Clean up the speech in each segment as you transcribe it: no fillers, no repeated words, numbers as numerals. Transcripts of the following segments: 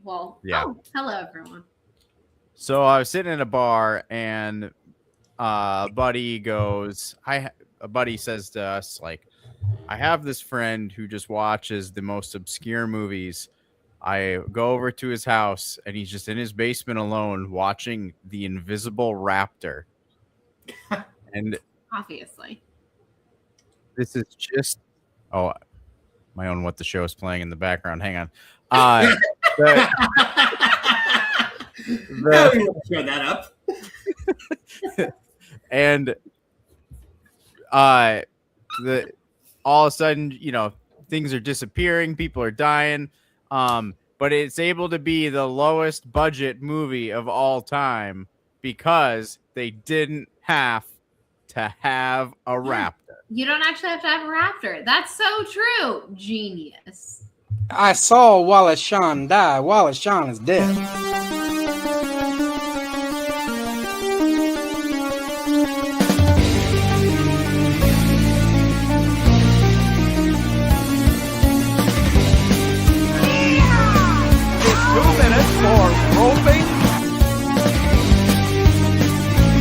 Well, Yeah. Oh, hello everyone. So I was sitting in a bar, and a buddy says to us, like, I have this friend who just watches the most obscure movies. I go over to his house, and he's just in his basement alone watching The Invisible Raptor. And Obviously. this is just my own What the Show is playing in the background. Hang on. Show that up. And all of a sudden, things are disappearing, people are dying, but it's able to be the lowest budget movie of all time because they didn't have to have a raptor. You don't actually have to have a raptor. That's so true. Genius. I saw Wallace Shawn die. Wallace Shawn is dead. For roping.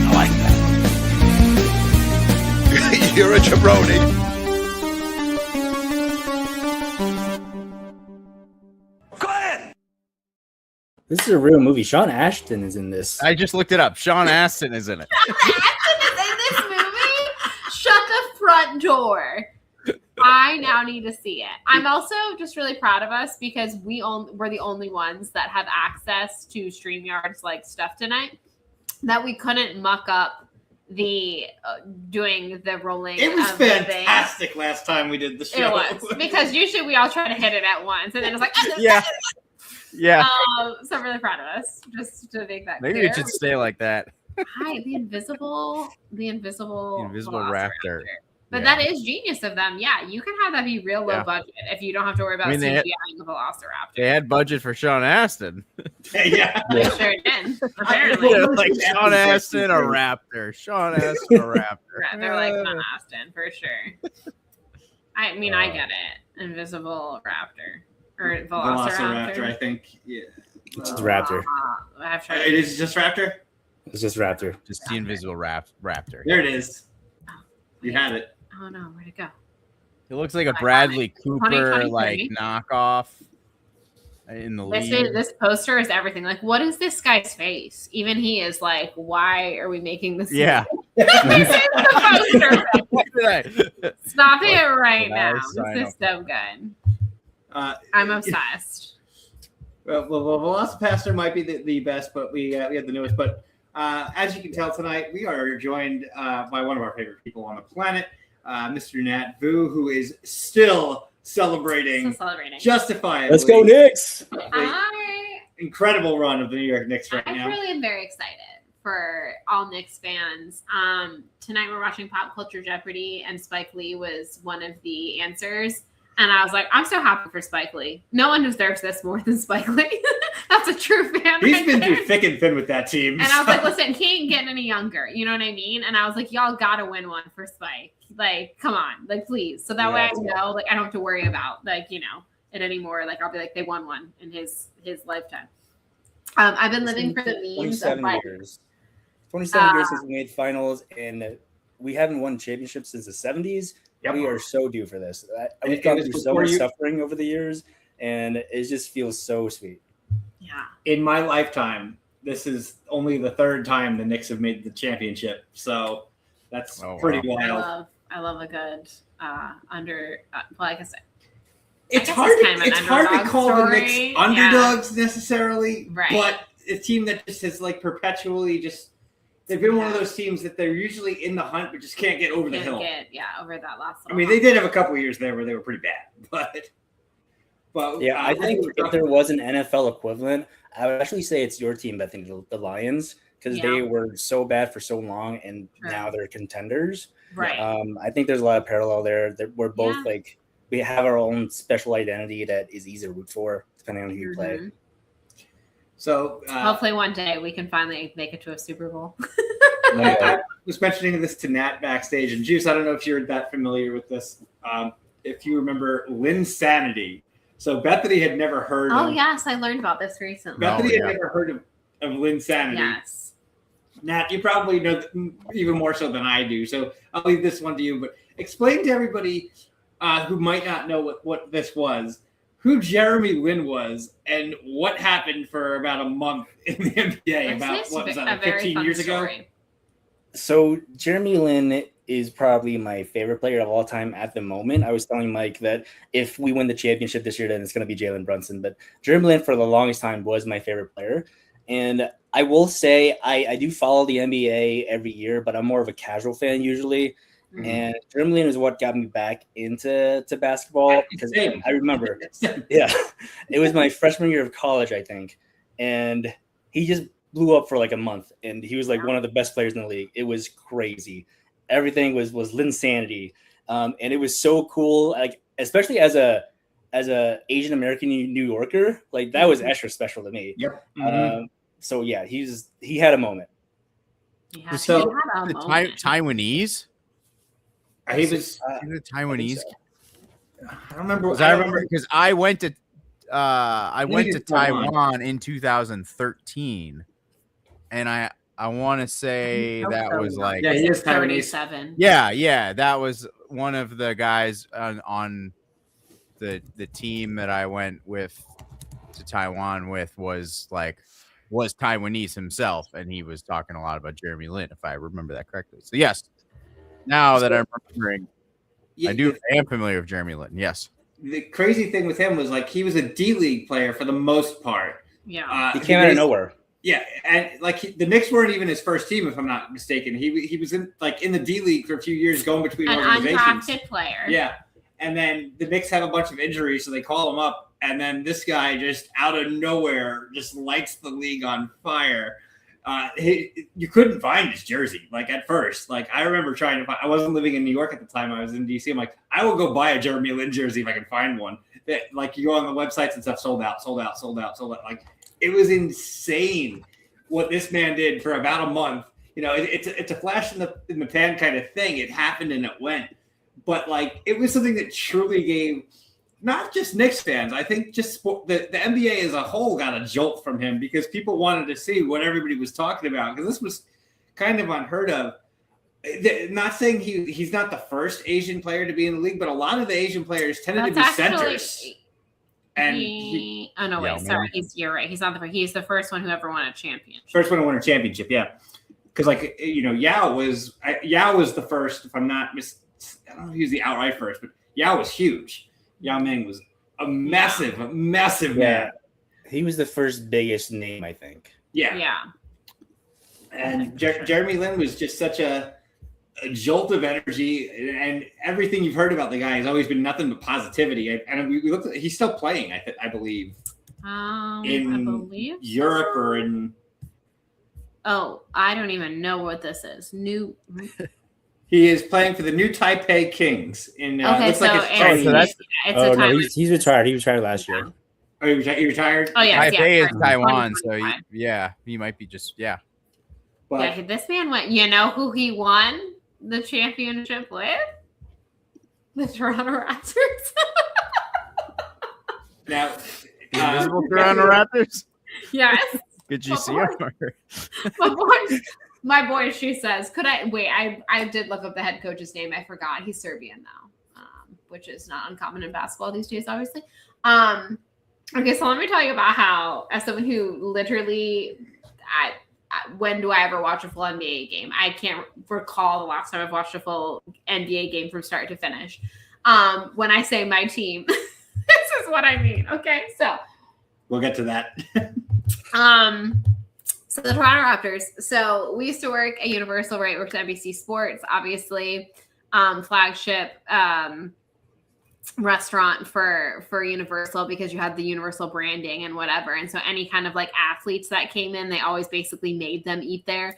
I like that. You're a jabroni. Go ahead. This is a real movie. Sean Ashton is in this. I just looked it up. Sean Astin is in it. Sean Astin is in this movie? Shut the front door. I now need to see it. I'm also just really proud of us because we're the only ones that have access to StreamYard's like stuff tonight that we couldn't muck up the doing the rolling. It was fantastic last time we did the show. It was because usually we all try to hit it at once and then it's like yeah. So I'm really proud of us just to make that maybe clear. it should stay like that. Hi, the invisible raptor. But that is genius of them. Yeah, you can have that be real low budget if you don't have to worry about CGIing the Velociraptor. They had budget for Sean Astin. Yeah. They sure did. Apparently. Like Sean Astin, a raptor. Sean Astin, a raptor. They're like Sean Astin for sure. I mean, I get it. Invisible raptor. Or Velociraptor. I think. Yeah. It's just Raptor. It is just Raptor? It's just Raptor. Just the invisible raptor. There it is. You had it. Oh no, where'd it go? It looks like a Bradley Cooper like knockoff in the lead. This poster is everything. Like, what is this guy's face? Even he is like, why are we making this? Yeah. This is the poster. Stop it right now. This is so good. I'm obsessed. Well, Velocipaster might be the best, but we have the newest. But as you can tell tonight, we are joined by one of our favorite people on the planet, Mr. Nat Vu, who is still celebrating. Justifiably. Let's go, Knicks! Incredible run of the New York Knicks right now. I really am very excited for all Knicks fans. Tonight we're watching Pop Culture Jeopardy, and Spike Lee was one of the answers. And I was like, I'm so happy for Spike Lee. No one deserves this more than Spike Lee. That's a true fan. He's been through thick and thin with that team. And I was like, listen, he ain't getting any younger. You know what I mean? And I was like, y'all gotta win one for Spike. Like, come on, like, please. So that way I know, like, I don't have to worry about, like, it anymore. Like, I'll be like, they won one in his lifetime. I've been living for the memes of 27 years. 27 years since we made finals, and we haven't won championships since the 70s. Yep. We are so due for this. We've gone through so much suffering over the years, and it just feels so sweet. Yeah. In my lifetime, this is only the third time the Knicks have made the championship, so that's pretty wild. I love a good like I said. It's hard to call the Knicks underdogs necessarily, right. But a team that just has like perpetually just. They've been one of those teams that they're usually in the hunt, but just can't get over the hill. Over that last. I mean, they did have a couple of years there where they were pretty bad, but yeah, I think if there was an NFL equivalent, I would actually say it's your team. I think the Lions, because they were so bad for so long, and now they're contenders. Right. I think there's a lot of parallel there. We're both like we have our own special identity that is easy to root for, depending on who you play. So hopefully one day we can finally make it to a Super Bowl. I was mentioning this to Nat backstage, and Juice, I don't know if you're that familiar with this. If you remember Linsanity So Bethany had never heard Oh, of yes. I learned about this recently. Bethany had never heard of Linsanity. Yes. Nat, you probably know even more so than I do. So I'll leave this one to you. But explain to everybody who might not know what this was, who Jeremy Lin was, and what happened for about a month in the NBA. About what was that, like 15 years ago? So Jeremy Lin is probably my favorite player of all time at the moment. I was telling Mike that if we win the championship this year, then it's going to be Jalen Brunson. But Jeremy Lin for the longest time was my favorite player. And I will say I do follow the NBA every year, but I'm more of a casual fan usually. Mm-hmm. And Jeremy Lin is what got me back into basketball because I remember, it was my freshman year of college, I think. And he just blew up for like a month, and he was like one of the best players in the league. It was crazy. Everything was Linsanity, and it was so cool. Like especially as a Asian American New Yorker, like that was extra special to me. Yep. So yeah, he had a moment. Yeah, so the Taiwanese. He was the Taiwanese. I don't remember. I remember because I went to Taiwan in 2013, and I want to say that was like he is 37. Yeah, that was one of the guys on the team that I went with to Taiwan with was Taiwanese himself, and he was talking a lot about Jeremy Lin, if I remember that correctly. So yes, now that I'm remembering, I am familiar with Jeremy Lin. Yes. The crazy thing with him was he was a D-League player for the most part. Yeah, he came out of nowhere. Yeah, and the Knicks weren't even his first team, if I'm not mistaken. He was in in the D-League for a few years, going between organizations. An undrafted player. Yeah, and then the Knicks have a bunch of injuries, so they call him up, and then this guy just out of nowhere just lights the league on fire. You couldn't find his jersey at first. I remember trying to find. I wasn't living in New York at the time. I was in DC. I'm like, I will go buy a Jeremy Lin jersey if I can find one. You go on the websites and stuff, sold out. It was insane what this man did for about a month. It's a flash in the pan kind of thing. It happened and it went, but it was something that truly gave not just Knicks fans. I think just the NBA as a whole got a jolt from him because people wanted to see what everybody was talking about because this was kind of unheard of. Not saying he's not the first Asian player to be in the league, but a lot of the Asian players tended to be centers. And you're right. He's not the first. He's the first one who ever won a championship. First one to win a championship, yeah. Because Yao was the first. If I'm not I don't know if he was the outright first, but Yao was huge. Yao Ming was a massive man. He was the first biggest name, I think. Yeah. And Jeremy Lin was just such a jolt of energy, and everything you've heard about the guy has always been nothing but positivity. And we looked he's still playing, I believe. In Europe or in. Oh, I don't even know what this is. He is playing for the New Taipei Kings. He's retired. He retired last year. Oh, he retired? Oh, yeah. Taipei is Taiwan, so he might be just, But, this man went, who he won the championship with? The Toronto Raptors. Now, the invisible Toronto Raptors? Yes. Could you see him? My boy, she says, I did look up the head coach's name. I forgot. He's Serbian now, which is not uncommon in basketball these days, obviously. Okay, so let me tell you about how, as someone who literally, when do I ever watch a full NBA game? I can't recall the last time I've watched a full NBA game from start to finish. When I say my team, this is what I mean. Okay, so we'll get to that. So the Toronto Raptors. So we used to work at Universal, right? Worked at NBC Sports, obviously, flagship restaurant for Universal because you had the Universal branding and whatever. And so any kind of athletes that came in, they always basically made them eat there.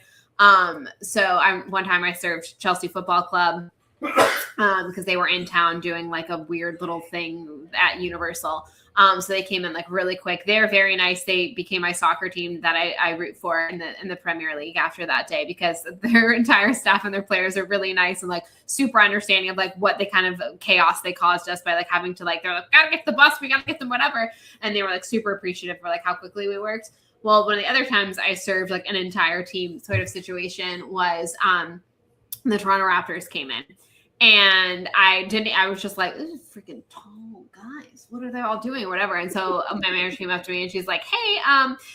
So one time I served Chelsea Football Club because they were in town doing a weird little thing at Universal. So they came in like really quick. They're very nice. They became my soccer team that I root for in the Premier League after that day, because their entire staff and their players are really nice and like super understanding of like what they kind of chaos they caused us by like having to like, they're like, gotta get the bus, we gotta get them whatever. And they were like super appreciative for like how quickly we worked. Well, one of the other times I served like an entire team sort of situation was the Toronto Raptors came in. And I was just like, this is freaking tall guys. What are they all doing or whatever? And so my manager came up to me and she's like, hey,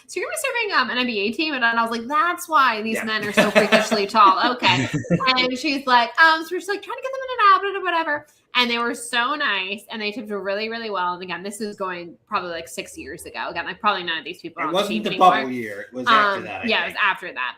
so you're going to be serving an NBA team? And I was like, that's why these men are so freakishly tall. Okay. And she's like, so we're just like trying to get them in an outfit or whatever. And they were so nice and they tipped really, really well. And again, this is going probably like 6 years ago. Again, like probably none of these people are on the team anymore. It wasn't the bubble year. It was after that. It was after that.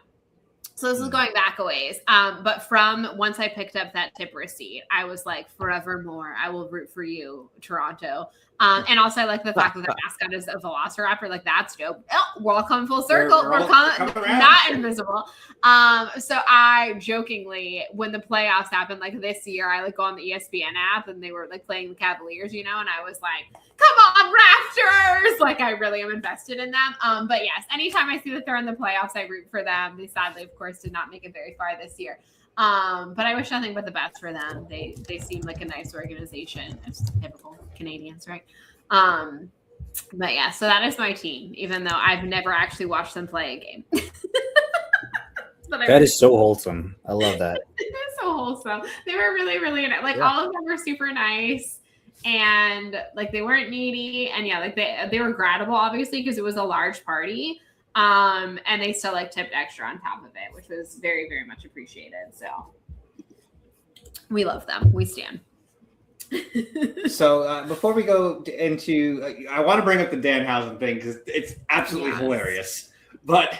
So this is going back a ways. But from once I picked up that tip receipt, I was like, forevermore, I will root for you, Toronto. And also I like the fact that their mascot is a velociraptor. Like, that's dope. Oh, we're all coming full circle. We're coming not invisible. So I jokingly, when the playoffs happened, like this year, I like go on the ESPN app and they were like playing the Cavaliers, you know, and I was like, come on, Raptors! Like, I really am invested in them. But yes, anytime I see that they're in the playoffs, I root for them. They sadly, of course, did not make it very far this year. But I wish nothing but the best for them. They seem like a nice organization. It's typical Canadians, right? But yeah, so that is my team, even though I've never actually watched them play a game. That is so wholesome. I love that. It's so wholesome. They were really, really nice. Like, all of them were super nice. And like, they weren't needy. And yeah, like they were gradable, obviously, because it was a large party. And they still like tipped extra on top of it, which was very, very much appreciated. So we love them. We stand. So before we go into, I want to bring up the Danhausen thing because it's absolutely hilarious. But,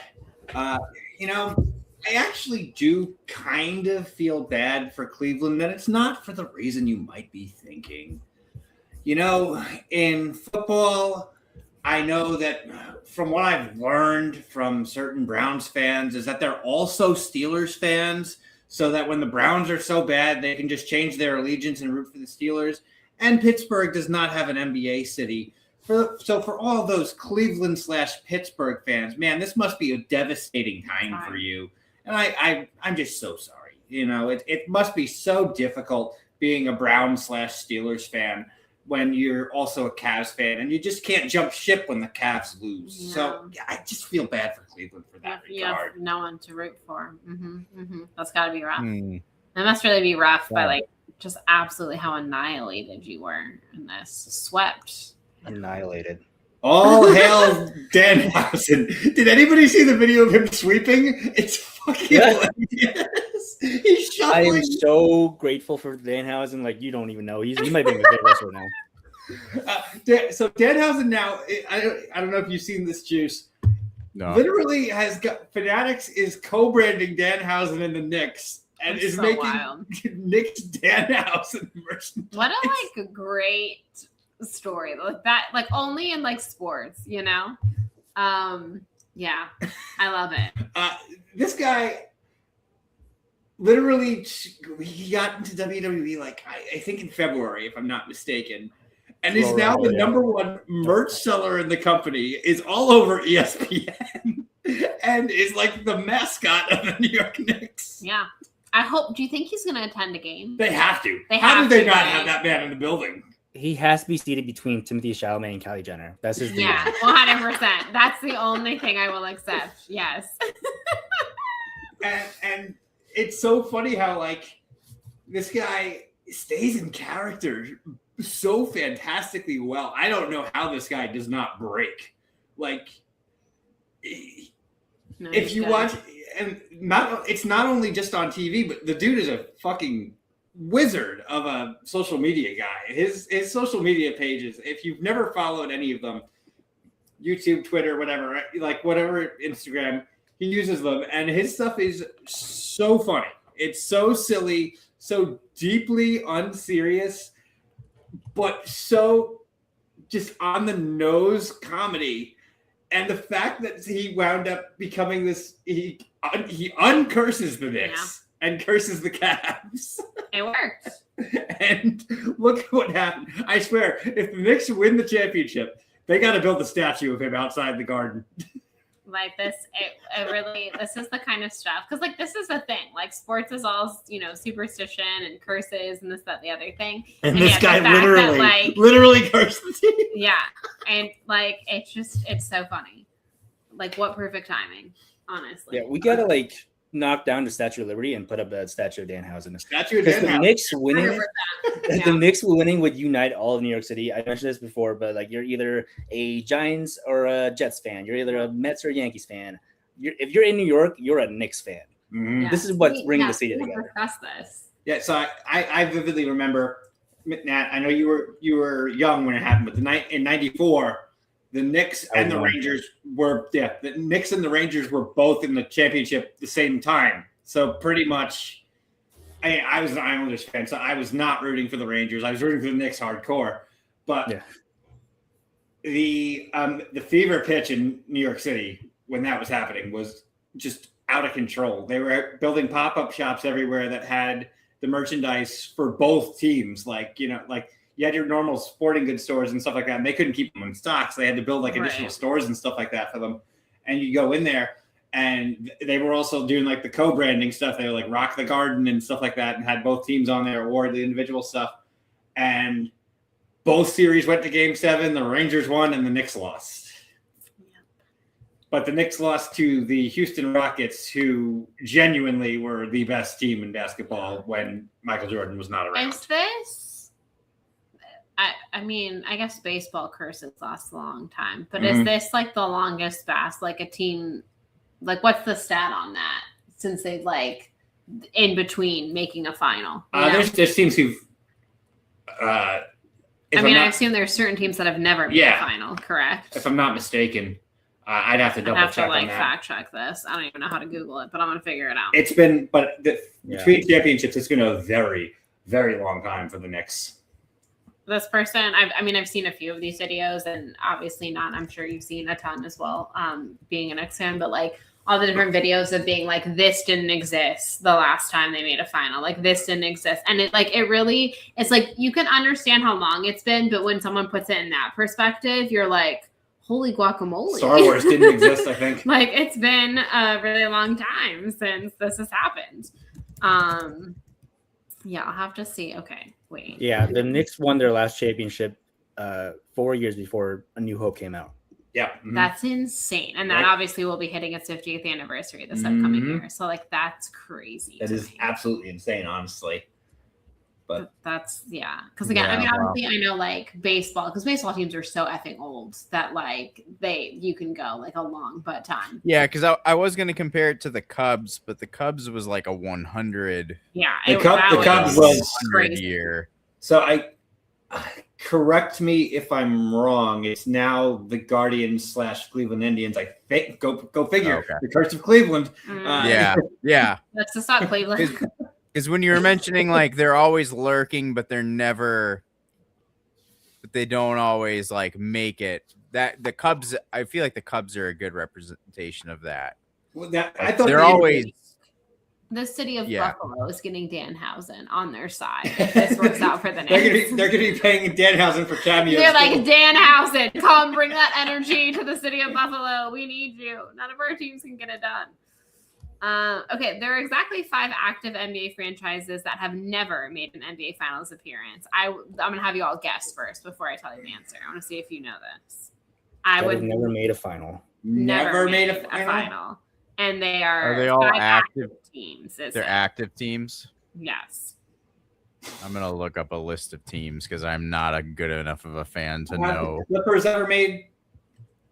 you know, I actually do kind of feel bad for Cleveland, and it's not for the reason you might be thinking. You know, in football, I know that from what I've learned from certain Browns fans is that they're also Steelers fans, so that when the Browns are so bad, they can just change their allegiance and root for the Steelers. And Pittsburgh does not have an NBA city. So for all those Cleveland/Pittsburgh fans, man, this must be a devastating time for you. And I'm just so sorry. You know, it must be so difficult being a Browns/Steelers fan when you're also a Cavs fan and you just can't jump ship when the Cavs lose. Yeah. So yeah, I just feel bad for Cleveland for that regard. You have no one to root for. That's got to be rough. That must really be rough by like just absolutely how annihilated you were in this. Swept. Annihilated. All hail Danhausen. Did anybody see the video of him sweeping? It's fucking hilarious. He's shuffling. I am so grateful for Danhausen. Like, you don't even know. He might be a good wrestler now. So Danhausen now, I don't know if you've seen this, Juice. No. Literally has got Fanatics is co-branding Danhausen in the Knicks and is making wild. Knicks Danhausen merchandise. What a like great story like that, like only in like sports, you know. Yeah, I love it. This guy literally, he got into WWE like I think in February, if I'm not mistaken, and is now the number one merch seller in the company. Is all over ESPN and is like the mascot of the New York Knicks. Yeah, I hope. Do you think he's going to attend a game? They have to. How do they not have that man in the building? He has to be seated between Timothy Chalamet and Kylie Jenner. That's his deal. Yeah, 100%. That's the only thing I will accept. Yes. and it's so funny how like this guy stays in character so fantastically well. I don't know how this guy does not break. Like, if you watch, and it's not only just on TV, but the dude is a fucking wizard of a social media guy. His social media pages, if you've never followed any of them, YouTube, Twitter, whatever, like whatever, Instagram, he uses them, and his stuff is so funny. It's so silly, so deeply unserious, but so just on the nose comedy. And the fact that he wound up becoming this, he uncurses the Knicks. and curses the Cavs. It worked. And look at what happened. I swear, if the Knicks win the championship, they got to build a statue of him outside the Garden. Like this, it really, this is the kind of stuff. Because, like, this is the thing. Like, sports is all, superstition and curses and this, that, the other thing. And this guy literally cursed the team. Yeah. And, like, it's so funny. Like, what perfect timing, honestly. Yeah, we got to, knock down the Statue of Liberty and put up a statue of Danhausen. Statue of Danhausen. The Knicks winning, Yeah. the Knicks winning would unite all of New York City. I mentioned this before, but you're either a Giants or a Jets fan. You're either a Mets or a Yankees fan. If you're in New York, you're a Knicks fan. Mm-hmm. Yeah. This is what's bringing the city together. Discuss this. Yeah, so I vividly remember, Nat, I know you were young when it happened, but in '94, the Knicks and the Rangers were both in the championship the same time. So pretty much, I was an Islanders fan, so I was not rooting for the Rangers. I was rooting for the Knicks hardcore. But the fever pitch in New York City when that was happening was just out of control. They were building pop-up shops everywhere that had the merchandise for both teams, you had your normal sporting goods stores and stuff like that, and they couldn't keep them in stock, so they had to build additional stores and stuff like that for them. And you go in there, and they were also doing the co-branding stuff. They were Rock the Garden and stuff like that, and had both teams on there or the individual stuff. And both series went to Game 7. The Rangers won, and the Knicks lost. But the Knicks lost to the Houston Rockets, who genuinely were the best team in basketball when Michael Jordan was not around. Is this? I mean, I guess baseball curses last a long time, but is this the longest fast, a team, what's the stat on that since they've in between making a final? There's teams who've, I assume there's certain teams that have never made a final, correct? If I'm not mistaken, I'd have to double check on that. Fact check this. I don't even know how to Google it, but I'm going to figure it out. It's been, between championships, it's been a very, very long time for the Knicks. This person, I've seen a few of these videos, and obviously not. I'm sure you've seen a ton as well, being an Knicks fan. But all the different videos of being this didn't exist the last time they made a final. This didn't exist, and it really, it's you can understand how long it's been, but when someone puts it in that perspective, you're holy guacamole. Star Wars didn't exist, I think. It's been a really long time since this has happened. Yeah, I'll have to see. Okay, wait. Yeah, the Knicks won their last championship 4 years before A New Hope came out. Yeah. That's insane. And that obviously will be hitting its 50th anniversary this upcoming year. So that's crazy. That is absolutely insane, honestly. But that's because again, obviously I know baseball, because baseball teams are so effing old that you can go a long butt time. Yeah, because I was going to compare it to the Cubs, but the Cubs was a 100. Yeah, the Cubs was crazy year. So correct me if I'm wrong. It's now the Guardians / Cleveland Indians. I think go figure. Okay. The curse of Cleveland. Yeah. Let's just stop Cleveland. Because when you were mentioning they're always lurking, but they don't always make it. That the Cubs, I feel like the Cubs are a good representation of that. Well, I thought they're always. The city of Buffalo is getting Danhausen on their side if this works out for the Knicks. They're going to be paying Danhausen for cameos. They're Danhausen, come bring that energy to the city of Buffalo. We need you. None of our teams can get it done. Okay, there are exactly 5 active NBA franchises that have never made an NBA Finals appearance. I'm going to have you all guess first before I tell you the answer. I want to see if you know this. Would never made a final. Never made a final. And they are they all active teams? They're active teams? Yes. I'm going to look up a list of teams because I'm not a good enough of a fan to know. The Clippers ever made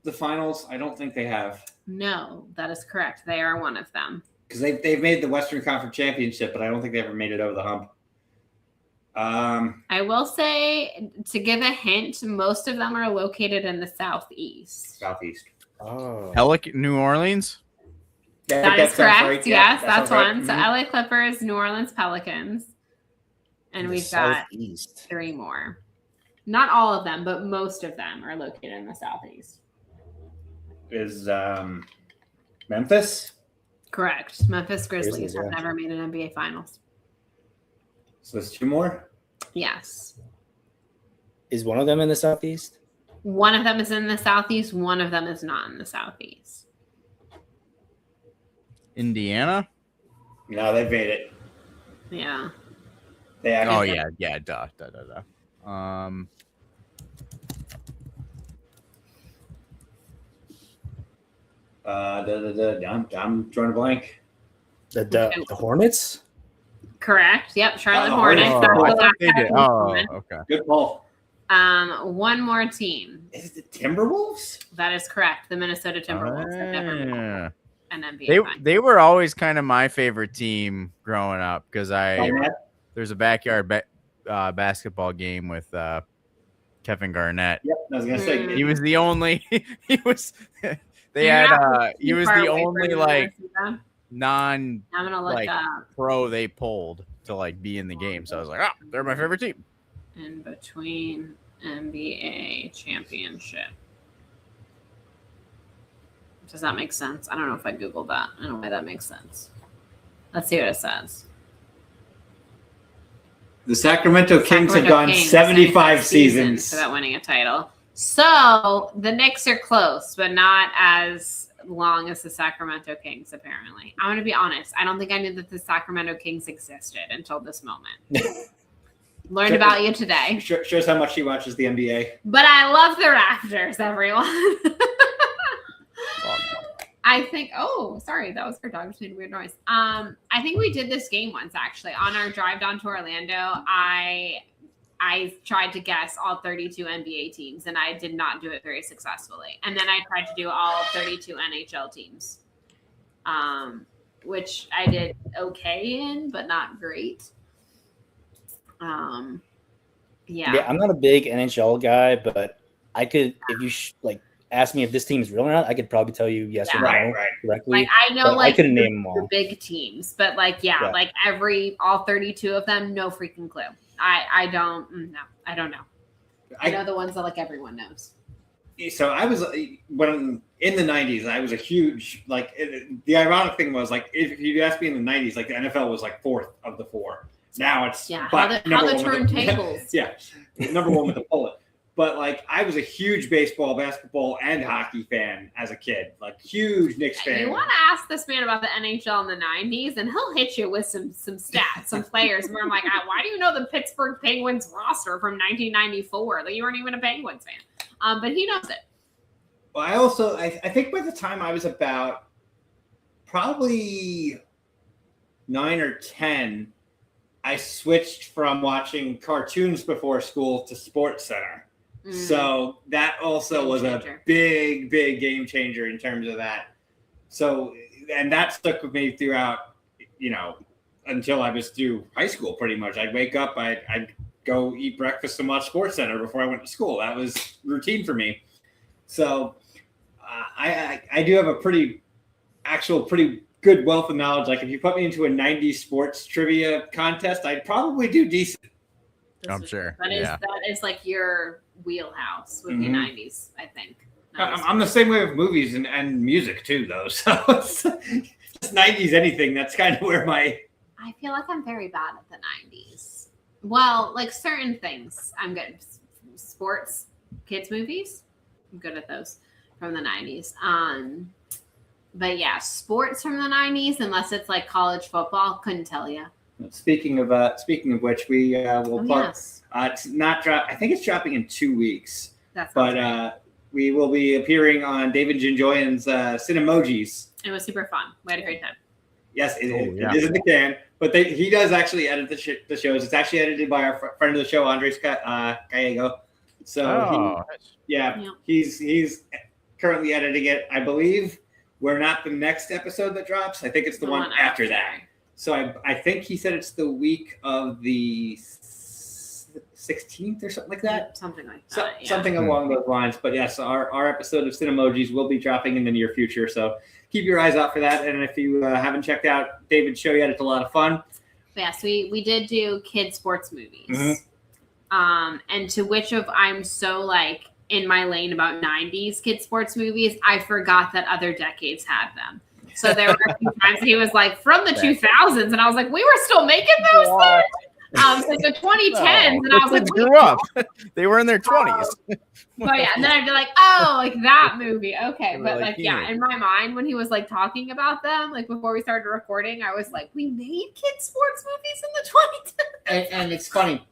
the finals? I don't think they have. No, that is correct. They are one of them. Because they've made the Western Conference Championship, but I don't think they ever made it over the hump. I will say, to give a hint, most of them are located in the Southeast. Southeast. Oh. New Orleans? That is correct. Right. Yes, that that's one. Right. So LA Clippers, New Orleans Pelicans. And we've got 3 more. Not all of them, but most of them are located in the Southeast. Is Memphis? Correct. Memphis Grizzlies Grizzlies, have yeah. never made an NBA Finals. So there's 2 more. So there's 2 more. Yes. Is one of them in the Southeast? One of them is in the Southeast. One of them is not in the Southeast. Indiana? No, they made it. Yeah. They actually, Duh. I'm drawing a blank. The Hornets? Correct. Yep. Charlotte Oh, Hornets. oh, That's I the thought last they did. time. Oh, okay. Good call. One more team. Is it the Timberwolves? That is correct. The Minnesota Timberwolves have never made Ah. an NBA Finals. They were always kind of my favorite team growing up because there's a backyard basketball game with Kevin Garnett. Yep, I was gonna say. He was the only. He was. They You're had. not He was far the away only from like Minnesota. non I'm gonna look like up pro they pulled to like be in the game. So I was like, oh, they're my favorite team. in between NBA championship. Does that make sense? I don't know if I googled that. I don't know why that makes sense. Let's see what it says. The Sacramento Kings have Sacramento gone Kings, 75 seasons. without winning a title. So the Knicks are close, but not as long as the Sacramento Kings, apparently. I'm going to be honest. I don't think I knew that the Sacramento Kings existed until this moment. Learned about you today. Shows how much she watches the NBA. But I love the Raptors, everyone. I think, sorry, that was her dog just made a weird noise. I think we did this game once, actually. On our drive down to Orlando, I tried to guess all 32 NBA teams, and I did not do it very successfully. And then I tried to do all 32 NHL teams, which I did okay in, but not great. Yeah, I'm not a big NHL guy, but I could, if you ask me if this team is real or not, I could probably tell you yes or no correctly. Like I know, I couldn't name them all. The big teams, but like all 32 of them, no freaking clue. I don't know. I know the ones that like everyone knows. So I was when in the 90s, I was a huge the ironic thing was if you asked me in the 90s, the NFL was fourth of the four. Now it's how the turntables. Number one with the bullet. But I was a huge baseball, basketball, and hockey fan as a kid. Huge Knicks fan. You want to ask this man about the NHL in the 90s, and he'll hit you with some stats, some players. Where I'm like, why do you know the Pittsburgh Penguins roster from 1994? You weren't even a Penguins fan, but he knows it. Well, I think by the time I was about probably 9 or 10, I switched from watching cartoons before school to Sports Center. So that also was a big game changer in terms of that. So, and that stuck with me throughout, until I was through high school, pretty much. I'd wake up, I'd go eat breakfast and watch Sports Center before I went to school. That was routine for me. So I do have a pretty good wealth of knowledge. If you put me into a 90s sports trivia contest, I'd probably do decent. I'm sure. That is your wheelhouse with the 90s, I think. I'm the same way with movies and music too, though. So it's just 90s anything. That's kind of where I feel like I'm very bad at the 90s. Well, certain things I'm good. Sports, kids movies, I'm good at those from the 90s. But yeah, sports from the 90s, unless it's college football, couldn't tell you. Speaking of which, we will plug. Yes. It's not drop. I think it's dropping in 2 weeks. We will be appearing on David Jinjoyan's Cinemojis. It was super fun. We had a great time. Yes, it is in the can. But he does actually edit the shows. It's actually edited by our friend of the show, Andres Gallego. So he's currently editing it. I believe we're not the next episode that drops. I think it's the one after that. So I think he said it's the week of the 16th or something like that. Something like that. Something along those lines. But yes, our episode of Cinemojis will be dropping in the near future. So keep your eyes out for that. And if you haven't checked out David's show yet, it's a lot of fun. Yes, we did do kid sports movies. And to which of I'm so in my lane about 90s kid sports movies, I forgot that other decades had them. So there were a few times he was like from the 2000s, and I was like, we were still making those things. So the 2010s, and I was like, grew up. They were in their 20s. But yeah, and then I'd be like, oh, like that movie. Okay. We're But like, yeah, in my mind, when he was like talking about them, like before we started recording, I was like, we made kids sports movies in the 2010s. And it's funny.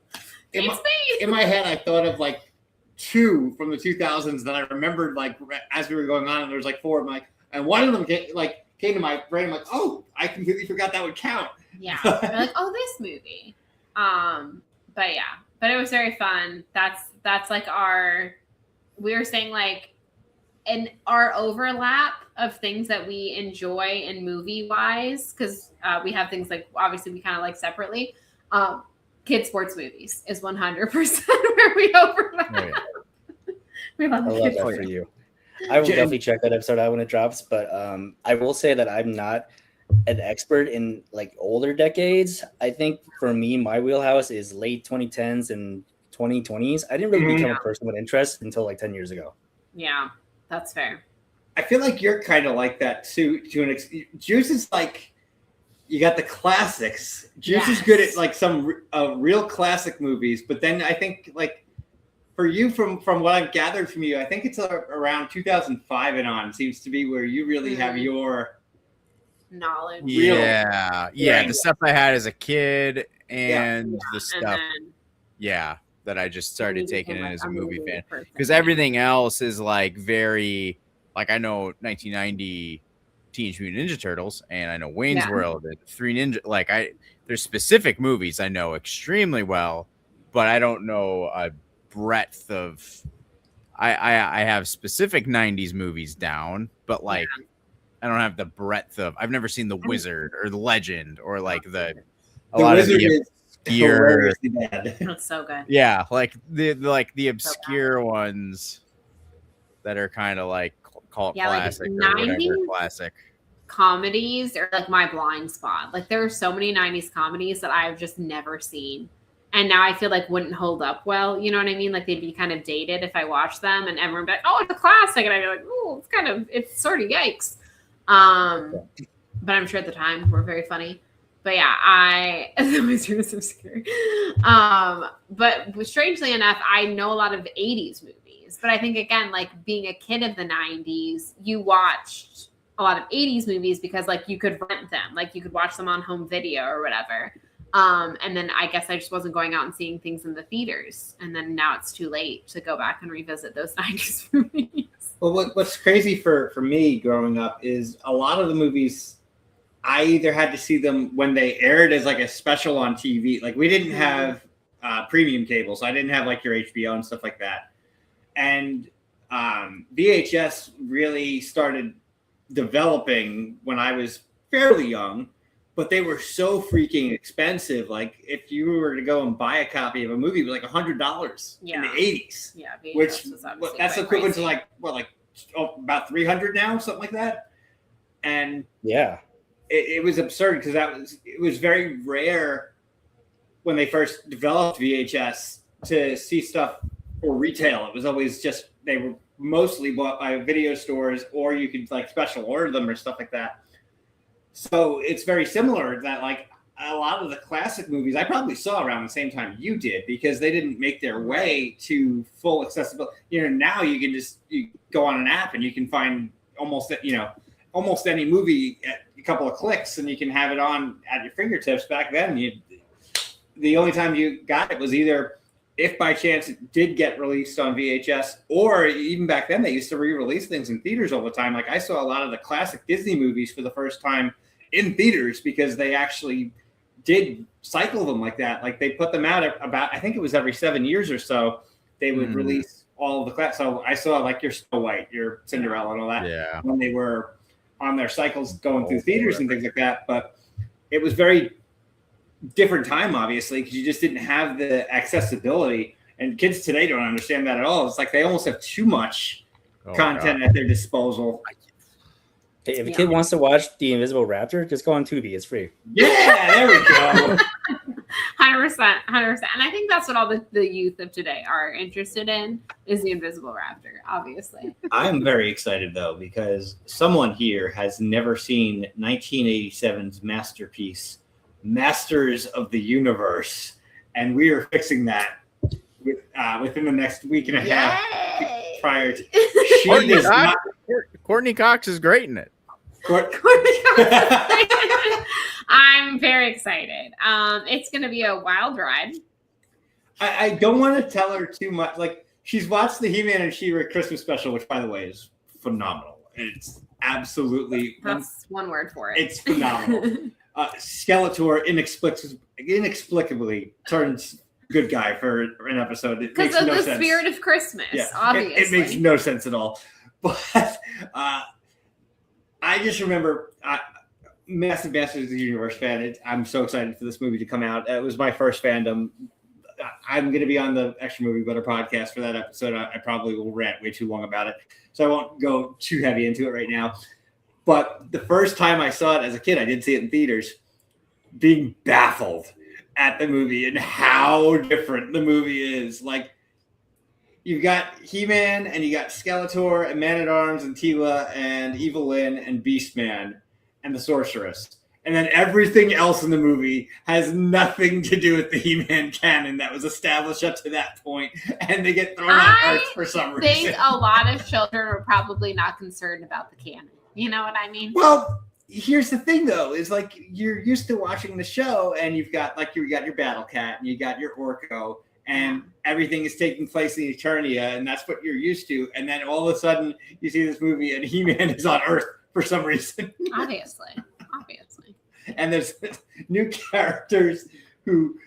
In my head, I thought of like 2 from the 2000s that I remembered like as we were going on, and there was like 4 of them, and one of them came to my brain. I'm like, oh, I completely forgot that would count. Yeah. We're like, oh, this movie. But yeah, but it was very fun. That's like we were saying like in our overlap of things that we enjoy in movie wise, because we have things like obviously we kind of like separately. Kid sports movies is 100% where we overlap. Oh, yeah. We love I love that for you. I will definitely check that episode out when it drops, but I will say that I'm not an expert in like older decades. I think for me, my wheelhouse is late 2010s and 2020s. I didn't really become a person with interest until like 10 years ago. Yeah, that's fair. I feel like you're kind of like that too. Juice is like, you got the classics. Juice is good at like some real classic movies, but then I think like for you, from what I've gathered from you, I think it's around 2005 and on seems to be where you really have your knowledge. Yeah. The stuff I had as a kid and the stuff, that I just started taking in as a movie fan. Because everything else is like very, like I know 1990 Teenage Mutant Ninja Turtles, and I know Wayne's World, and Three Ninja. Like there's specific movies I know extremely well, but I don't know a breadth of. I have specific 90s movies down, but like. I don't have the breadth of. I've never seen The Wizard or The Legend or like a lot Wizard of the obscure. That's so good. Yeah, like the obscure ones that are kind of like cult classic or whatever classic comedies are like my blind spot. Like there are so many 90s comedies that I've just never seen. And now I feel like wouldn't hold up well. You know what I mean? Like they'd be kind of dated if I watched them, and everyone would be like, oh, it's a classic. And I'd be like, oh, it's sort of yikes. But I'm sure at the time we're very funny. But yeah, that was so scary. But strangely enough, I know a lot of 80s movies. But I think again, like being a kid of the 90s, you watched a lot of 80s movies because like you could rent them, like you could watch them on home video or whatever. And then I guess I just wasn't going out and seeing things in the theaters. And then now it's too late to go back and revisit those 90s movies. Well, what's crazy for me growing up is a lot of the movies, I either had to see them when they aired as like a special on TV. Like we didn't have premium cable, so I didn't have like your HBO and stuff like that. And VHS really started developing when I was fairly young, but they were so freaking expensive. Like if you were to go and buy a copy of a movie, it was like $100 in the 80s. Yeah, which that's equivalent to like about 300 now, something like that. And it was absurd because it was very rare when they first developed VHS to see stuff for retail. It was always just they were mostly bought by video stores, or you could like special order them or stuff like that. So it's very similar that like a lot of the classic movies I probably saw around the same time you did, because they didn't make their way to full accessibility. You know, now you go on an app and you can find almost any movie at a couple of clicks, and you can have it on at your fingertips. Back then, the only time you got it was either if by chance it did get released on VHS, or even back then they used to re-release things in theaters all the time. Like I saw a lot of the classic Disney movies for the first time in theaters because they actually did cycle them like that. Like they put them out about, I think it was every 7 years or so, they would release all of the class. So I saw like your Snow White, your Cinderella and all that when they were on their cycles going through theaters and things like that. But it was very different time, obviously, because you just didn't have the accessibility. And kids today don't understand that at all. It's like they almost have too much content at their disposal. Hey, if a kid wants to watch The Invisible Raptor, just go on Tubi. It's free. Yeah, there we go. 100%. And I think that's what all the youth of today are interested in is The Invisible Raptor, obviously. I'm very excited, though, because someone here has never seen 1987's masterpiece, Masters of the Universe, and we are fixing that within the next week and a half prior to... Courtney Cox is great in it. I'm very excited. It's going to be a wild ride. I don't want to tell her too much. Like, she's watched the He-Man and She-Ra Christmas special, which, by the way, is phenomenal. It's absolutely... That's one word for it. It's phenomenal. Skeletor inexplicably turns good guy for an episode. Because of the spirit of Christmas, obviously. It makes no sense at all. But I just remember, massive Masters of the Universe fan. I'm so excited for this movie to come out. It was my first fandom. I'm going to be on the Extra Movie Butter podcast for that episode. I probably will rant way too long about it, so I won't go too heavy into it right now. But the first time I saw it as a kid, I did see it in theaters, being baffled at the movie and how different the movie is. Like, you've got He-Man and you got Skeletor and Man-at-Arms and Tila and Evil Lyn and Beastman and the Sorceress. And then everything else in the movie has nothing to do with the He-Man canon that was established up to that point, and they get thrown on Earth for some reason. I think a lot of children are probably not concerned about the canon. You know what I mean? Well, here's the thing, though, is like you're used to watching the show, and you've got your Battle Cat, and you got your Orko, and everything is taking place in Eternia, and that's what you're used to. And then all of a sudden, you see this movie, and He-Man is on Earth for some reason. Obviously. And there's new characters who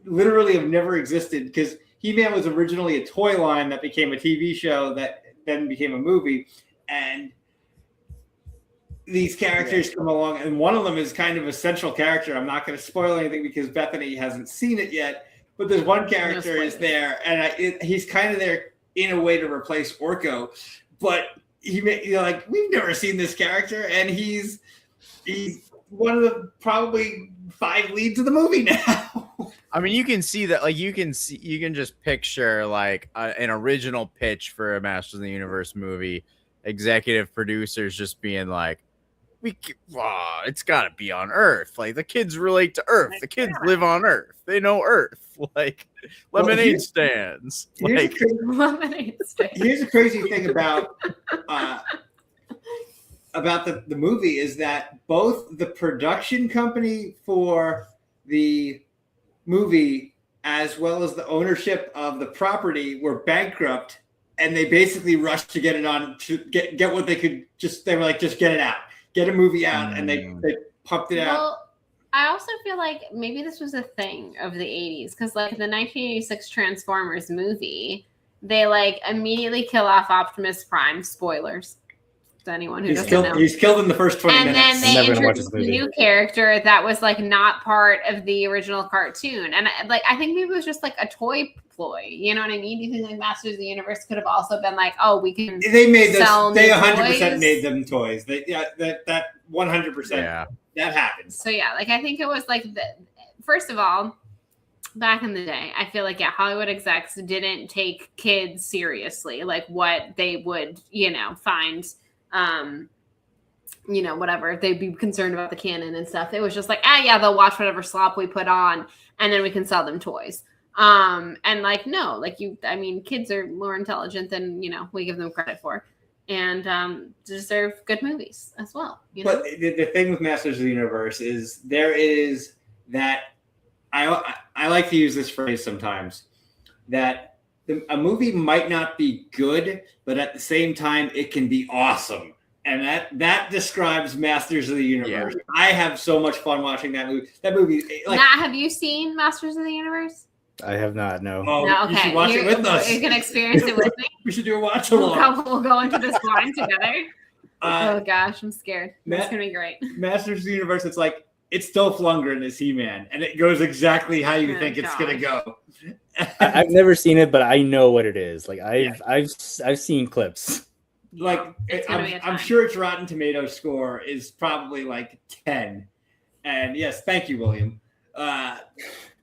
literally have never existed, because He-Man was originally a toy line that became a TV show that then became a movie. And these characters come along, and one of them is kind of a central character. I'm not going to spoil anything because Bethany hasn't seen it yet, but there's one character is there, and he's kind of there in a way to replace Orko, but we've never seen this character, and he's one of the probably 5 leads of the movie now. I mean, you can see that, like, you can just picture like an original pitch for a Masters of the Universe movie, executive producers just being like, it's got to be on Earth. Like, the kids relate to Earth. The kids live on Earth. They know Earth. Like, lemonade stands. Here's a crazy thing about the movie is that both the production company for the movie as well as the ownership of the property were bankrupt, and they basically rushed to get it on, to get what they could. They were like, just get it out. Get a movie out, and they pumped it out. Well, I also feel like maybe this was a thing of the 80s, because like the 1986 Transformers movie, they like immediately kill off Optimus Prime. Spoilers to anyone who doesn't know. He's killed in the first 20 minutes. And then they introduced a new character that was like not part of the original cartoon. And like, I think maybe it was just like a toy ploy. You know what I mean? Do you think like Masters of the Universe could have also been like, oh, we can They made those. sell They new 100% toys? made them toys. That 100%. Yeah. That happens. So yeah, like I think it was like first of all, back in the day, I feel like Hollywood execs didn't take kids seriously, like what they would, find, whatever they'd be concerned about the canon and stuff. It was just like, they'll watch whatever slop we put on, and then we can sell them toys. And like no, like kids are more intelligent than we give them credit for. And deserve good movies as well. But the thing with Masters of the Universe is there is that I like to use this phrase sometimes, that a movie might not be good, but at the same time it can be awesome, and that describes Masters of the Universe. Yeah. I have so much fun watching that movie. That movie. Like, Matt, have you seen Masters of the Universe? I have not, no. Oh, no, okay. You should watch it with us. You can experience it with me. We should do a watch along. We'll go into this blind together. Oh gosh, I'm scared. It's gonna be great. Masters of the Universe. It's like it's Dolph Lundgren as He-Man, and it goes exactly how you think it's gonna go. I've never seen it, but I know what it is. Like I've seen clips. Like, I'm sure its Rotten Tomatoes score is probably like 10. And yes, thank you, William.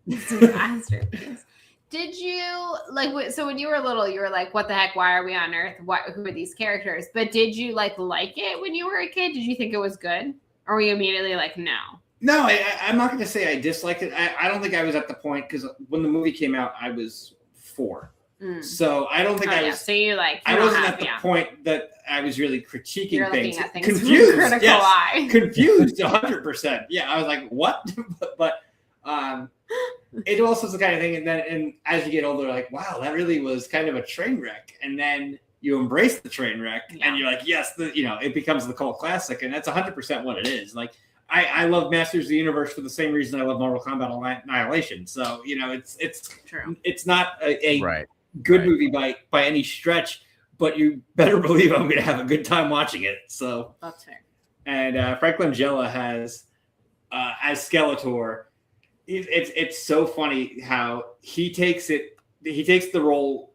It's a masterpiece. Did you like? So when you were little, you were like, "What the heck? Why are we on Earth? Who are these characters?" But did you like it when you were a kid? Did you think it was good, or were you immediately like, "No"? No, I'm not going to say I disliked it. I don't think I was at the point because when the movie came out, I was 4. So I don't think I was. So you I wasn't at the point that I was really critiquing things. At things. Confused, critical eye. Confused, 100%. Yeah, I was like, "What?" but it also is the kind of thing, and as you get older, like, wow, that really was kind of a train wreck, and then you embrace the train wreck, and you're like, yes, it becomes the cult classic, and that's 100% what it is. Like, I love Masters of the Universe for the same reason I love Mortal Kombat Annihilation. So it's true. It's not a right. good movie by any stretch, but you better believe I'm going to have a good time watching it. So that's fair. And Frank Langella has as Skeletor. It's so funny how he takes the role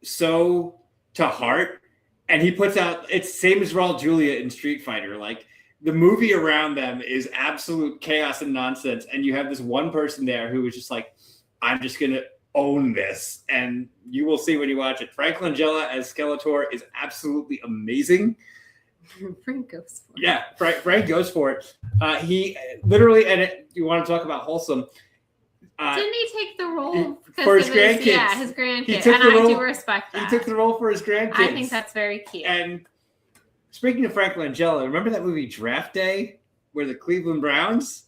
so to heart, and he puts out, it's same as Raul Julia in Street Fighter. Like, the movie around them is absolute chaos and nonsense, and you have this one person there who is just like, I'm just gonna own this, and you will see when you watch it. Frank Langella as Skeletor is absolutely amazing. Frank goes for it. Yeah, Frank goes for it. He literally, and you want to talk about wholesome. Didn't he take the role for his grandkids? Yeah, his grandkids. And I do respect that. He took the role for his grandkids. I think that's very cute. And speaking of Frank Langella, remember that movie Draft Day where the Cleveland Browns?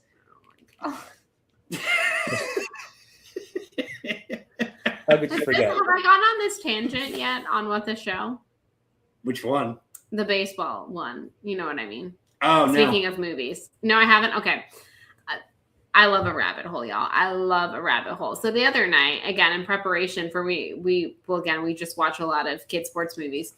Oh. How could you forget? Have I gone on this tangent yet on what the show? Which one? The baseball one. You know what I mean? Oh, Speaking of movies. No, I haven't. Okay. I love a rabbit hole, y'all. I love a rabbit hole. So the other night, again, in preparation for we just watch a lot of kid sports movies,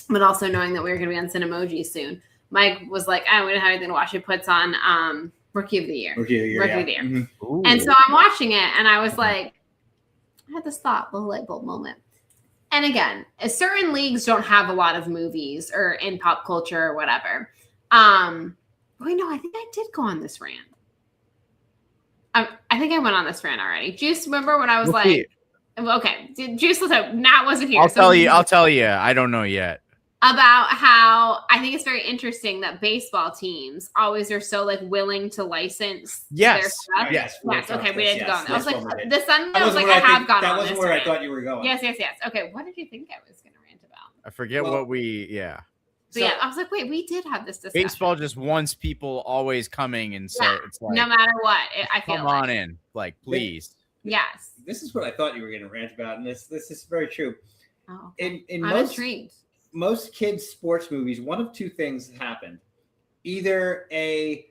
but also knowing that we were going to be on Cinemoji soon. Mike was like, we don't have anything to watch. He puts on Rookie of the Year. Rookie of the Year. Mm-hmm. And so I'm watching it, and I was like, I had this thought, the light bulb moment. And again, certain leagues don't have a lot of movies or in pop culture or whatever. Wait, no, I think I did go on this rant. I think I went on this rant already. Juice, remember when I was like, okay, Juice, Nat wasn't here. I'll tell you. I don't know yet. About how I think it's very interesting that baseball teams always are so like willing to license their stuff. Yes. Okay, we didn't go on that. I was like, the Sunday, I was like, I have gone on this. That wasn't where I thought you were going. Yes. Okay, what did you think I was going to rant about? I forget what we, So yeah, I was like, wait, we did have this discussion. Baseball just wants people always coming, and so it's like, no matter what, I feel come on in, like, please. Yes. This is what I thought you were going to rant about, and this is very true. Oh, in I'm intrigued. Most kids' sports movies, one of two things happened. Either a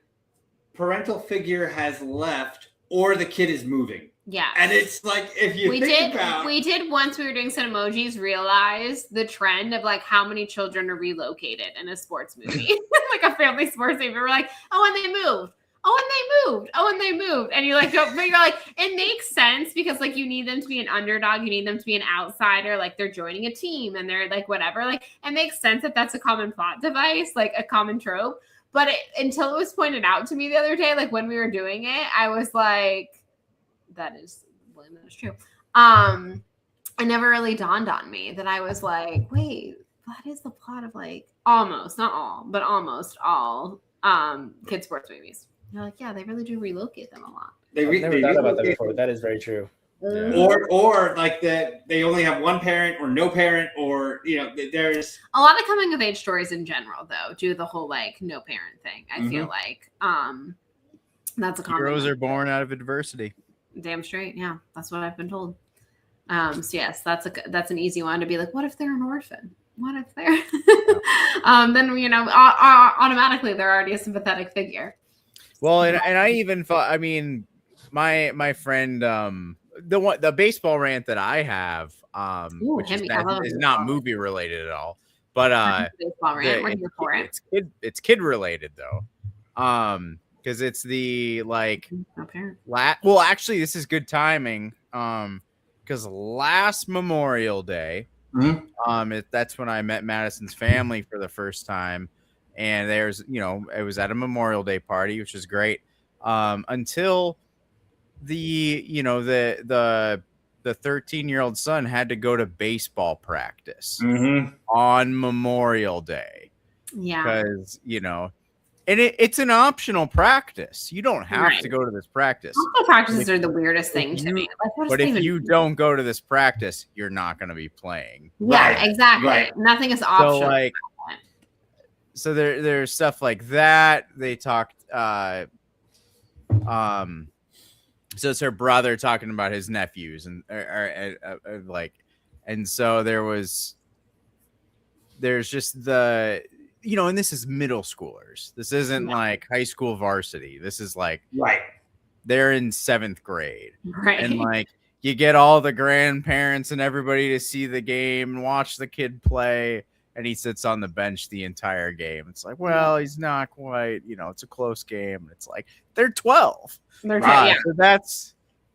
parental figure has left or the kid is moving. Yeah. And it's like, if you we did once we were doing some emojis realize the trend of like how many children are relocated in a sports movie. Like a family sports movie. We're like, and they moved. And they moved. And you're like, but you're like, it makes sense because like you need them to be an underdog, you need them to be an outsider, like they're joining a team and they're like whatever. Like it makes sense that that's a common plot device, like a common trope. But until it was pointed out to me the other day, like when we were doing it, I was like, that is true. It never really dawned on me that I was like, wait, that is the plot of like almost, not all, but almost all kid sports movies. You're like, yeah, they really do relocate them a lot. I've never thought about that before. That is very true. Yeah. Or like that they only have one parent or no parent, or there's a lot of coming of age stories in general though do the whole like no parent thing. I feel like that's a common heroes are born out of adversity. Damn straight. Yeah, that's what I've been told. So yes, that's an easy one to be like, what if they're an orphan? What if they're then automatically they're already a sympathetic figure. Well, and I even thought, I mean, my friend, the baseball rant that I have, which is not movie related at all, but it's kid related though, because it's the like, actually this is good timing, because last Memorial Day That's when I met Madison's family for the first time, and it was at a Memorial Day party, which was great. Until the 13-year-old son had to go to baseball practice on Memorial Day. Yeah. Because, and it's an optional practice. You don't have to go to this practice. Optional practices are the weirdest thing to me. But if you don't go to this practice, you're not going to be playing. Yeah, exactly. Right. Nothing is optional. So there's stuff like that. They talked so it's her brother talking about his nephews and and so there's just and this is middle schoolers. This isn't like high school varsity. This is they're in 7th grade. Right. And you get all the grandparents and everybody to see the game and watch the kid play. And he sits on the bench the entire game. It's like, well, he's not quite, it's a close game. It's like they're 12. They're 12, So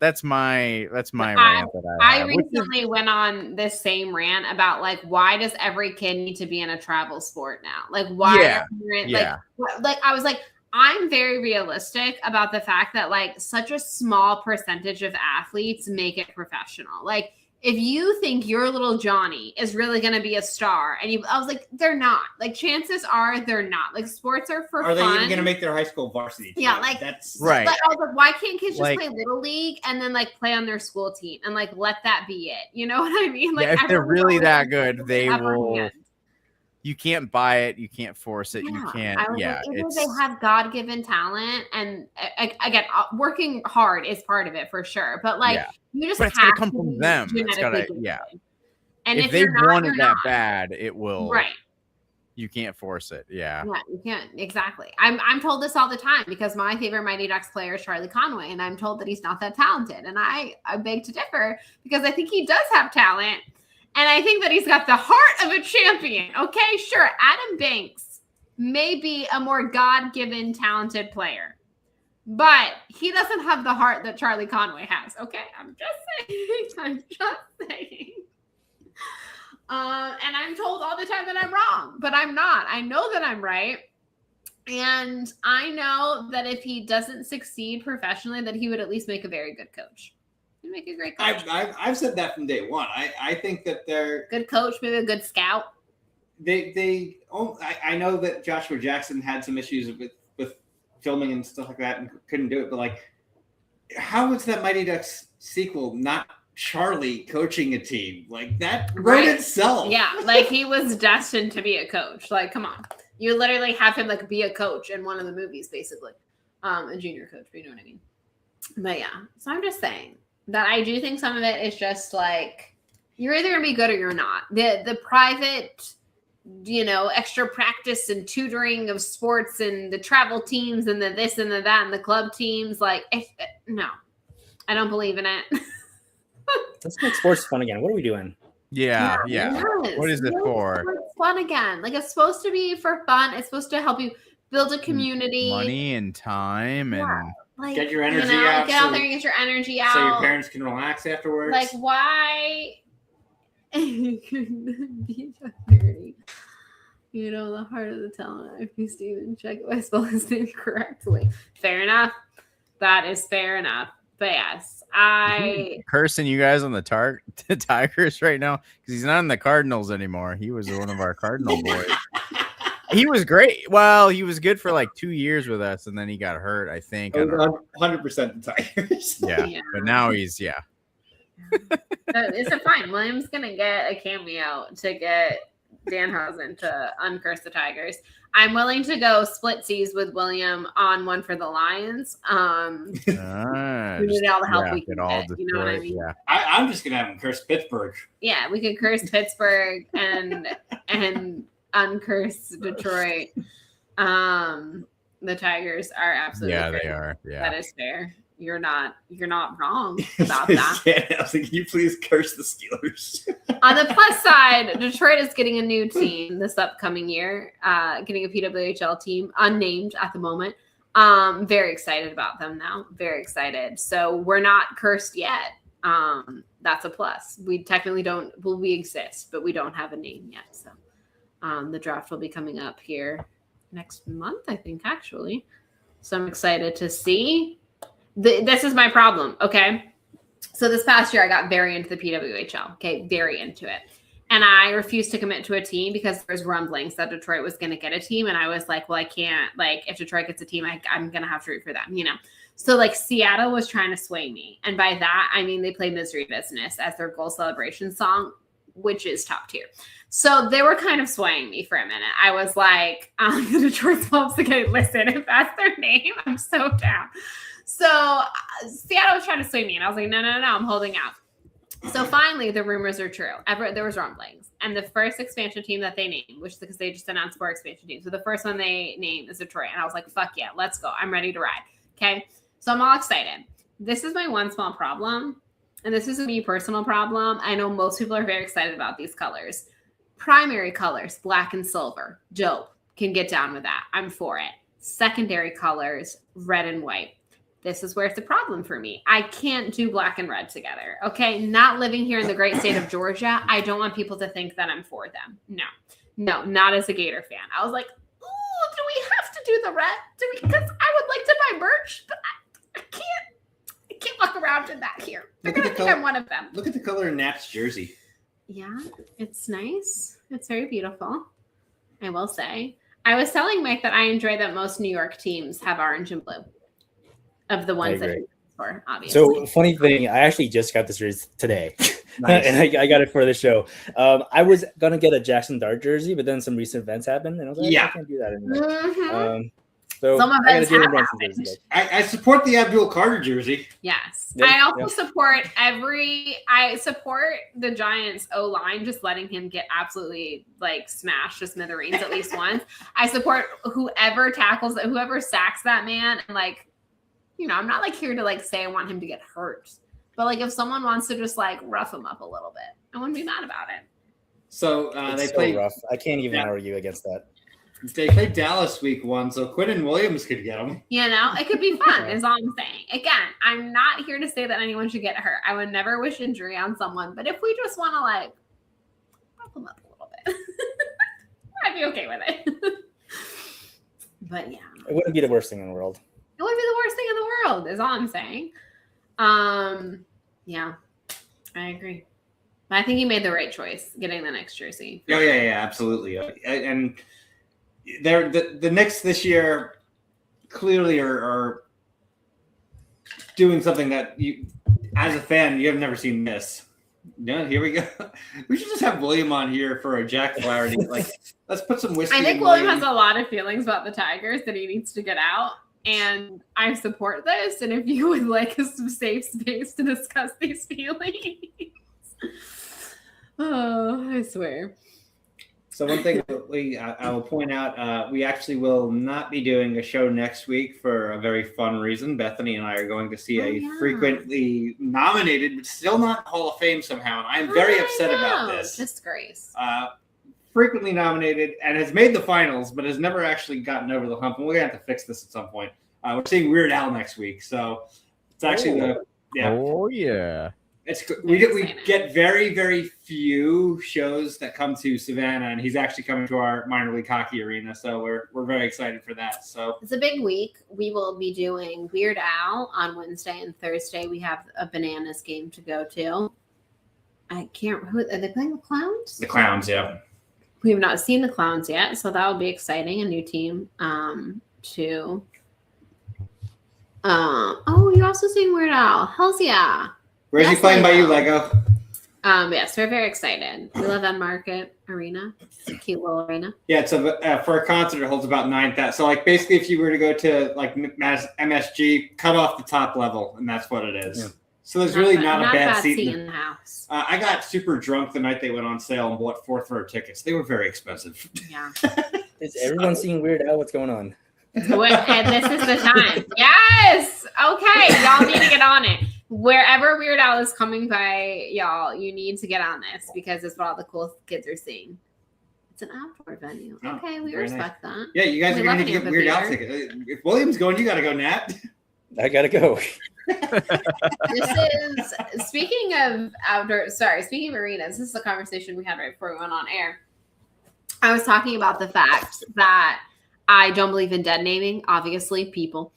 that's my rant that I recently went on this same rant about why does every kid need to be in a travel sport now? Why? I was like, I'm very realistic about the fact that such a small percentage of athletes make it professional. If you think your little Johnny is really going to be a star, I was like, they're not. Chances are they're not. Sports are for fun. Are they even going to make their high school varsity team? Yeah, that's right. I was like, why can't kids just play little league and then play on their school team and let that be it? You know what I mean? If they're really that good, they will. You can't buy it. You can't force it. You can't. Either they have God-given talent, and again, working hard is part of it for sure. But you just it's have to come from them. It's gotta, And if they want it that bad, it will. Right. You can't force it. Yeah. Yeah, you can't. Exactly. I'm told this all the time because my favorite Mighty Ducks player is Charlie Conway, and I'm told that he's not that talented. And I beg to differ because I think he does have talent. And I think that he's got the heart of a champion. Okay, sure. Adam Banks may be a more God-given talented player, but he doesn't have the heart that Charlie Conway has. Okay, I'm just saying. And I'm told all the time that I'm wrong, but I'm not. I know that I'm right. And I know that if he doesn't succeed professionally, that he would at least make a very good coach. He'd make a great coach. I've said that from day one. I think that they're good coach, maybe a good scout. I know that Joshua Jackson had some issues with filming and stuff like that and couldn't do it. But how is that Mighty Ducks sequel not Charlie coaching a team? That wrote itself. Yeah, he was destined to be a coach. Come on. You literally have him be a coach in one of the movies, basically. A junior coach, but you know what I mean. But yeah, so I'm just saying that I do think some of it is just you're either gonna be good or you're not. The private, extra practice and tutoring of sports and the travel teams and the this and the that and the club teams, no, I don't believe in it. Let's make sports fun again. What are we doing? Yeah. Yes. What is it for? It's fun again. It's supposed to be for fun. It's supposed to help you build a community, money and time, and get your energy out. Get out there and get your energy out, so your parents can relax afterwards. Why? You couldn't be so dirty. The heart of the talent. If you Steven, check if I spell his name correctly. Fair enough. That is fair enough. But yes, cursing you guys on the Tigers right now because he's not in the Cardinals anymore. He was one of our Cardinal boys. He was great. Well, he was good for 2 years with us, and then he got hurt, I think. 100% the Tigers. Yeah, but now he's Is it fine? William's gonna get a cameo to get Danhausen to uncurse the Tigers. I'm willing to go splitsies with William on one for the Lions. We need all the help we can get. You know what I mean? Yeah. I'm just gonna have him curse Pittsburgh. Yeah, we could curse Pittsburgh and uncurse Detroit. The Tigers are absolutely they are. Yeah, that is fair. You're not wrong about that. I was like, can you please curse the Steelers? On the plus side, Detroit is getting a new team this upcoming year, getting a PWHL team, unnamed at the moment. Very excited about them now. Very excited. So we're not cursed yet. that's a plus. We technically we exist, but we don't have a name yet. So the draft will be coming up here next month, I think, actually. So I'm excited to see. This is my problem, okay? So this past year, I got very into the PWHL, okay? Very into it. And I refused to commit to a team because there was rumblings that Detroit was going to get a team. And I was like, well, I can't. Like, if Detroit gets a team, I'm going to have to root for them, you know? So, like, Seattle was trying to sway me. And by that, I mean they play Misery Business as their goal celebration song, which is top tier. So they were kind of swaying me for a minute. I was like, the Detroit Swamps, okay, listen, if that's their name, I'm so down. So Seattle was trying to sway me, and I was like, no, I'm holding out. So finally, the rumors are true. There was rumblings. And the first expansion team that they named, which because they just announced 4 expansion teams. So the first one they named is Detroit. And I was like, fuck yeah, let's go. I'm ready to ride. Okay. So I'm all excited. This is my one small problem. And this is a me personal problem. I know most people are very excited about these colors. Primary colors, black and silver. Dope. Can get down with that. I'm for it. Secondary colors, red and white. This is where it's a problem for me. I can't do black and red together. Okay. Not living here in the great state of Georgia. I don't want people to think that I'm for them. No, not as a Gator fan. I was like, ooh, do we have to do the red? Because I would like to buy merch, but I can't walk around in that here. They're going to think I'm one of them. Look at the color in Nat's jersey. Yeah, it's nice. It's very beautiful. I will say. I was telling Mike that I enjoy that most New York teams have orange and blue. Of the ones that for, obviously. So funny thing, I actually just got this jersey today. Nice. And I got it for the show. I was gonna get a Jackson Dart jersey, but then some recent events happened, and I was like, I can't do that anymore. Mm-hmm. So some events have happened. I support the Abdul Carter jersey. Yes. Yep. I also support I support the Giants O-line, just letting him get absolutely like smashed to smithereens at least once. I support whoever sacks that man, and like, you know, I'm not like here to like say I want him to get hurt, but like if someone wants to just like rough him up a little bit, I wouldn't be mad about it. So they play rough. I can't even argue against that. They played Dallas week 1, so Quinton Williams could get them. You know, it could be fun, is all I'm saying. Again, I'm not here to say that anyone should get hurt. I would never wish injury on someone, but if we just want to like rough them up a little bit, I'd be okay with it. But yeah, it wouldn't be the worst thing in the world. It would be the worst thing in the world, is all I'm saying. Yeah, I agree. But I think he made the right choice getting the next jersey. Oh, yeah, absolutely. And the Knicks this year clearly are doing something that you, as a fan, you have never seen this. Yeah, here we go. We should just have William on here for a Jack Flaherty. Like, let's put some whiskey. I think William has a lot of feelings about the Tigers that he needs to get out. And I support this. And if you would like a safe space to discuss these feelings. Oh, I swear. So one thing I will point out, we actually will not be doing a show next week for a very fun reason. Bethany and I are going to see a frequently nominated, but still not Hall of Fame somehow. And I'm very upset about this. Disgrace. Frequently nominated and has made the finals, but has never actually gotten over the hump. And we're going to have to fix this at some point. We're seeing Weird Al next week. So it's actually It's we get very, very few shows that come to Savannah, and he's actually coming to our minor league hockey arena. So we're very excited for that. So it's a big week. We will be doing Weird Al on Wednesday, and Thursday we have a Bananas game to go to. I can't. Who are they playing? The Clowns? The Clowns, yeah. We have not seen the Clowns yet, so that will be exciting. A new team to. Oh, you're also seeing Weird Al. Hells yeah. Where's he playing by you, Lego? Yes, we're very excited. We love that Market Arena. It's a cute little arena. Yeah, it's for a concert, it holds about 9,000. So, like, basically, if you were to go to like MSG, cut off the top level, and that's what it is. Yeah. So there's not a bad seat in the house. I got super drunk the night they went on sale and bought 4th row tickets. They were very expensive. Yeah. Is everyone seeing Weird Al? What's going on? And this is the time. Yes. Okay. Y'all need to get on it. Wherever Weird Al is coming by, y'all, you need to get on this because it's what all the cool kids are seeing. It's an outdoor venue. Oh, okay, we respect that. Yeah, you guys are going to get Weird Al tickets. If William's going, you got to go, Nat. I got to go. This is speaking of speaking of arenas, this is a conversation we had right before we went on air. I was talking about the fact that I don't believe in dead naming, obviously, people.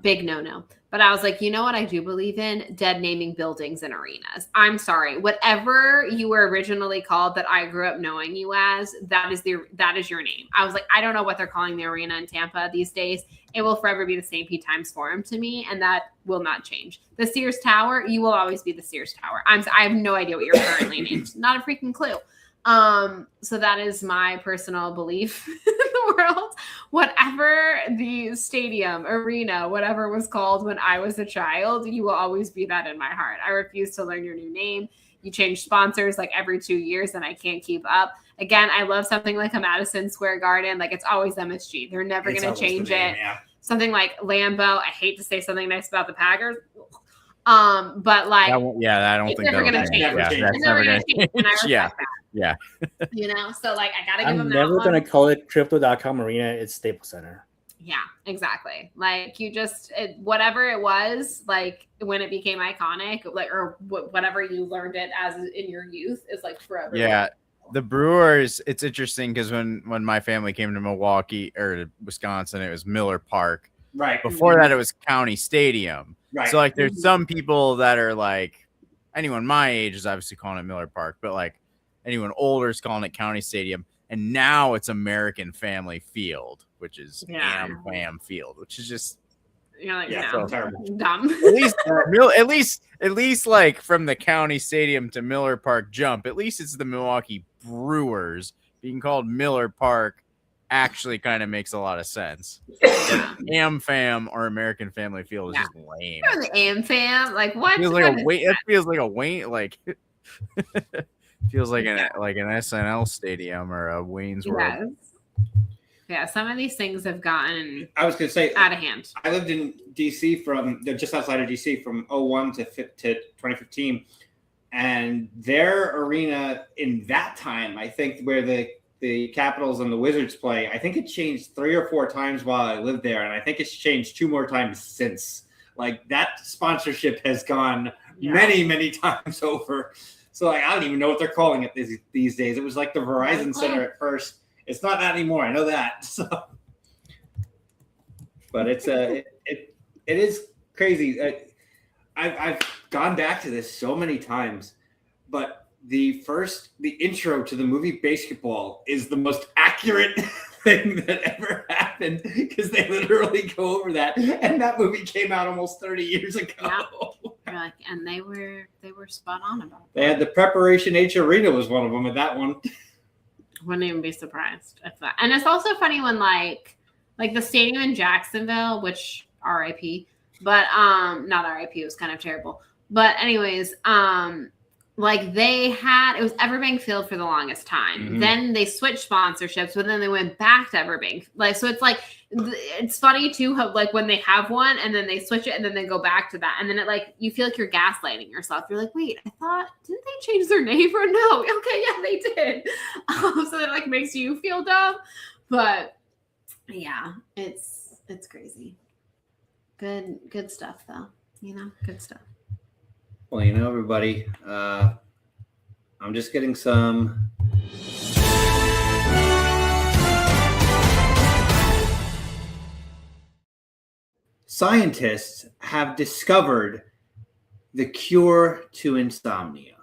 Big no. But I was like, you know what I do believe in? Dead naming buildings and arenas. I'm sorry. Whatever you were originally called that I grew up knowing you as, that is your name. I was like, I don't know what they're calling the arena in Tampa these days. It will forever be the St. Pete Times Forum to me, and that will not change. The Sears Tower, you will always be the Sears Tower. I have no idea what you're currently named. Not a freaking clue. So that is my personal belief in the world. Whatever the stadium, arena, whatever was called when I was a child, you will always be that in my heart. I refuse to learn your new name. You change sponsors like every 2 years and I can't keep up. Again, I love something like a Madison Square Garden. Like it's always MSG. They're never going to change it. Yeah. Something like Lambeau. I hate to say something nice about the Packers. But like, I don't think never going to change. It's never going to change. And I respect that. Yeah. So like I gotta give them I'm that never one. gonna call it Crypto.com Arena. It's Staples Center. Yeah, exactly. Like you whatever it was, like when it became iconic, like or whatever you learned it as in your youth is like forever. Yeah. The Brewers, it's interesting because when my family came to Milwaukee or to Wisconsin, it was Miller Park. Right. Before that, it was County Stadium. Right. So like there's some people that are like, anyone my age is obviously calling it Miller Park, but like anyone older is calling it County Stadium. And now it's American Family Field, which is Am Field, which is just so dumb. At least like from the County Stadium to Miller Park jump, at least it's the Milwaukee Brewers. Being called Miller Park actually kind of makes a lot of sense. Am Fam or American Family Field is just lame. The Am Fam, like what? It feels like a Wayne, like feels like an SNL stadium or a Wayne's World. Yeah, some of these things have gotten I was going to say out of hand. I lived in DC just outside of DC from 01 to 2015, and their arena in that time, I think where the Capitals and the Wizards play, I think it changed 3 or 4 times while I lived there, and I think it's changed 2 more times since. Like that sponsorship has gone many times over. So like, I don't even know what they're calling it these days. It was like the Verizon Center at first. It's not that anymore. I know that. So, but it is crazy. I've gone back to this so many times, but the intro to the movie Basketball is the most accurate thing that ever happened because they literally go over that, and that movie came out almost 30 years ago. Yeah. And they were spot on about it. They had the Preparation H Arena was one of them at that one. Wouldn't even be surprised if that. And it's also funny when like the stadium in Jacksonville, which RIP, but not RIP, it was kind of terrible. But anyways, like it was Everbank Field for the longest time. Mm-hmm. Then they switched sponsorships, but then they went back to Everbank. Like, so it's like, it's funny too, how like when they have one and then they switch it and then they go back to that. And then it like, you feel like you're gaslighting yourself. You're like, wait, didn't they change their name or no? Okay. Yeah, they did. So that like makes you feel dumb, but yeah, it's crazy. Good stuff though. Good stuff. Well, everybody, I'm just getting some. Scientists have discovered the cure to insomnia.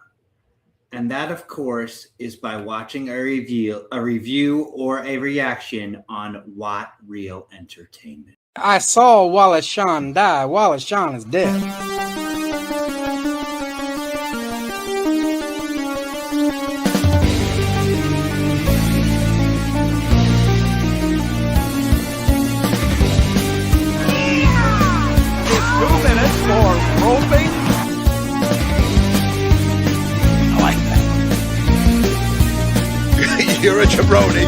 And that, of course, is by watching a review or a reaction on What Real Entertainment. I saw Wallace Shawn die. Wallace Shawn is dead. Roping. I like that. You're a jabroni.